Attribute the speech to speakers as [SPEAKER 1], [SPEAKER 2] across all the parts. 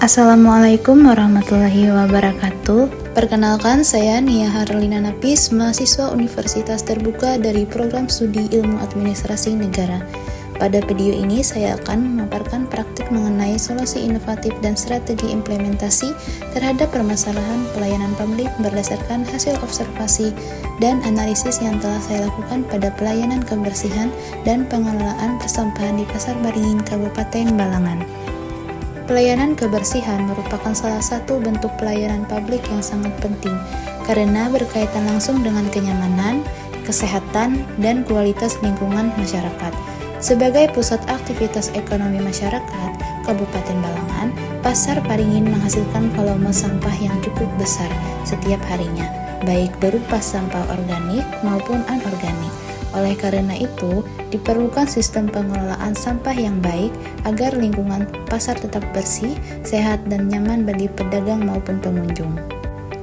[SPEAKER 1] Assalamualaikum warahmatullahi wabarakatuh. Perkenalkan, saya Nia Harlina Napis, mahasiswa Universitas Terbuka dari Program Studi Ilmu Administrasi Negara. Pada video ini, saya akan memaparkan praktik mengenai solusi inovatif dan strategi implementasi terhadap permasalahan pelayanan publik berdasarkan hasil observasi dan analisis yang telah saya lakukan pada pelayanan kebersihan dan pengelolaan persampahan di Pasar Baringin, Kabupaten Balangan. Pelayanan kebersihan merupakan salah satu bentuk pelayanan publik yang sangat penting karena berkaitan langsung dengan kenyamanan, kesehatan, dan kualitas lingkungan masyarakat. Sebagai pusat aktivitas ekonomi masyarakat, Kabupaten Balangan, Pasar Baringin menghasilkan volume sampah yang cukup besar setiap harinya, baik berupa sampah organik maupun anorganik. Oleh karena itu, diperlukan sistem pengelolaan sampah yang baik agar lingkungan pasar tetap bersih, sehat, dan nyaman bagi pedagang maupun pengunjung.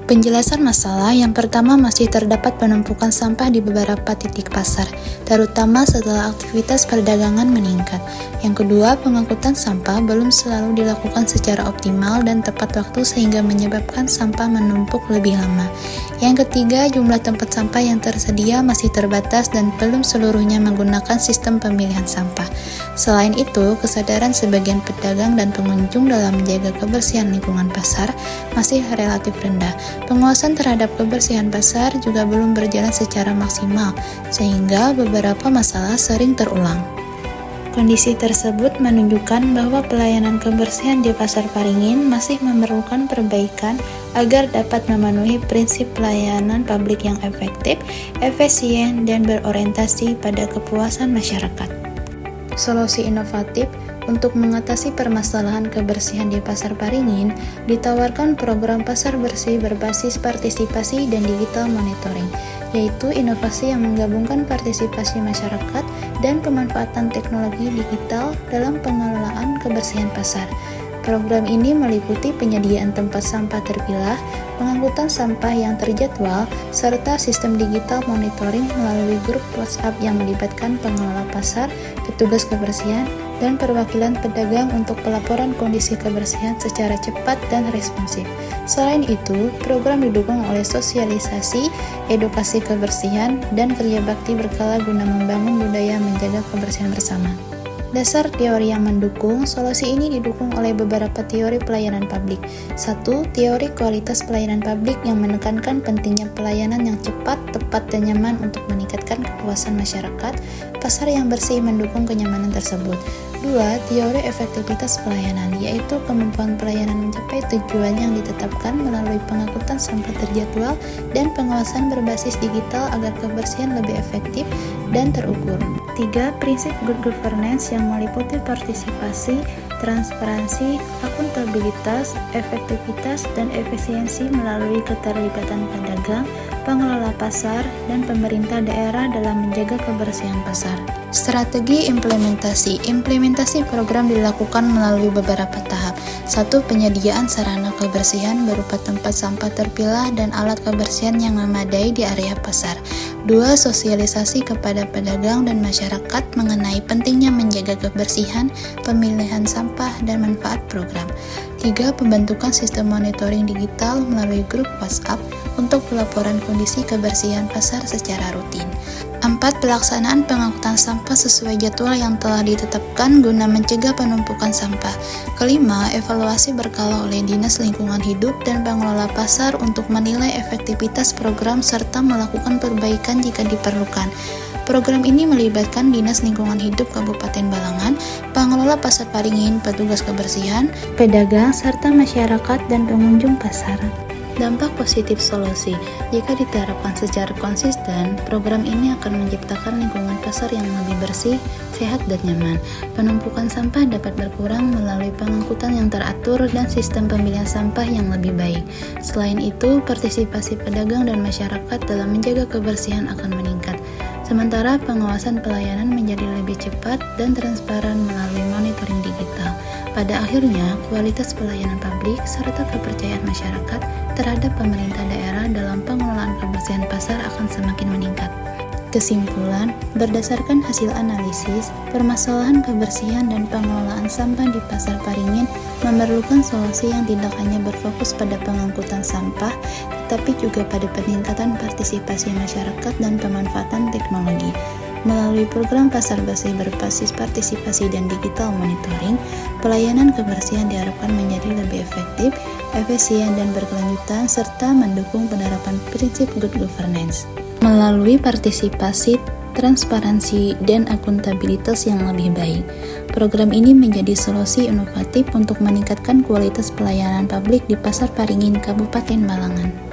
[SPEAKER 1] Penjelasan masalah yang pertama, masih terdapat penumpukan sampah di beberapa titik pasar, terutama setelah aktivitas perdagangan meningkat. Yang kedua, pengangkutan sampah belum selalu dilakukan secara optimal dan tepat waktu sehingga menyebabkan sampah menumpuk lebih lama. Yang ketiga, jumlah tempat sampah yang tersedia masih terbatas dan belum seluruhnya menggunakan sistem pemilihan sampah. Selain itu, kesadaran sebagian pedagang dan pengunjung dalam menjaga kebersihan lingkungan pasar masih relatif rendah. Penguasaan terhadap kebersihan pasar juga belum berjalan secara maksimal, sehingga beberapa masalah sering terulang. Kondisi tersebut menunjukkan bahwa pelayanan kebersihan di Pasar Baringin masih memerlukan perbaikan agar dapat memenuhi prinsip pelayanan publik yang efektif, efisien, dan berorientasi pada kepuasan masyarakat. Solusi inovatif untuk mengatasi permasalahan kebersihan di Pasar Baringin ditawarkan program Pasar Bersih berbasis partisipasi dan digital monitoring, yaitu inovasi yang menggabungkan partisipasi masyarakat dan pemanfaatan teknologi digital dalam pengelolaan kebersihan pasar. Program ini meliputi penyediaan tempat sampah terpilah, pengangkutan sampah yang terjadwal, serta sistem digital monitoring melalui grup WhatsApp yang melibatkan pengelola pasar, petugas kebersihan, dan perwakilan pedagang untuk pelaporan kondisi kebersihan secara cepat dan responsif. Selain itu, program didukung oleh sosialisasi, edukasi kebersihan, dan kerja bakti berkala guna membangun budaya menjaga kebersihan bersama. Dasar teori yang mendukung solusi ini didukung oleh beberapa teori pelayanan publik. 1. Teori kualitas pelayanan publik yang menekankan pentingnya pelayanan yang cepat, tepat, dan nyaman untuk meningkatkan kepuasan masyarakat. Pasar yang bersih mendukung kenyamanan tersebut. 2. Teori efektivitas pelayanan, yaitu kemampuan pelayanan mencapai tujuan yang ditetapkan melalui pengangkutan sampah terjadwal dan pengawasan berbasis digital agar kebersihan lebih efektif dan terukur. 3. Prinsip good governance yang meliputi partisipasi, transparansi, akuntabilitas, efektivitas, dan efisiensi melalui keterlibatan pedagang, pengelola pasar, dan pemerintah daerah dalam menjaga kebersihan pasar. Strategi implementasi. Implementasi program dilakukan melalui beberapa tahap. 1. Penyediaan sarana kebersihan berupa tempat sampah terpilah dan alat kebersihan yang memadai di area pasar. 2. Sosialisasi kepada pedagang dan masyarakat mengenai pentingnya menjaga kebersihan, pemilihan sampah, dan manfaat program. 3. Pembentukan sistem monitoring digital melalui grup WhatsApp untuk pelaporan kondisi kebersihan pasar secara rutin. 4. Pelaksanaan pengangkutan sampah sesuai jadwal yang telah ditetapkan guna mencegah penumpukan sampah. 5. Evaluasi berkala oleh Dinas Lingkungan Hidup dan pengelola pasar untuk menilai efektivitas program serta melakukan perbaikan jika diperlukan. Program ini melibatkan Dinas Lingkungan Hidup Kabupaten Balangan, pengelola Pasar Baringin, petugas kebersihan, pedagang, serta masyarakat dan pengunjung pasar. Dampak positif solusi. Jika diterapkan secara konsisten, program ini akan menciptakan lingkungan pasar yang lebih bersih, sehat, dan nyaman. Penumpukan sampah dapat berkurang melalui pengangkutan yang teratur dan sistem pemilihan sampah yang lebih baik. Selain itu, partisipasi pedagang dan masyarakat dalam menjaga kebersihan akan meningkat. Sementara pengawasan pelayanan menjadi lebih cepat dan transparan melalui monitoring digital. Pada akhirnya, kualitas pelayanan publik serta kepercayaan masyarakat terhadap pemerintah daerah dalam pengelolaan kebersihan pasar akan semakin meningkat. Kesimpulan, berdasarkan hasil analisis, permasalahan kebersihan dan pengelolaan sampah di Pasar Paringin memerlukan solusi yang tidak hanya berfokus pada pengangkutan sampah, tetapi juga pada peningkatan partisipasi masyarakat dan pemanfaatan teknologi. Melalui program pasar bersih berbasis partisipasi dan digital monitoring, pelayanan kebersihan diharapkan menjadi lebih efektif, efisien, dan berkelanjutan, serta mendukung penerapan prinsip good governance. Melalui partisipasi, transparansi, dan akuntabilitas yang lebih baik, program ini menjadi solusi inovatif untuk meningkatkan kualitas pelayanan publik di Pasar Paringin, Kabupaten Malangan.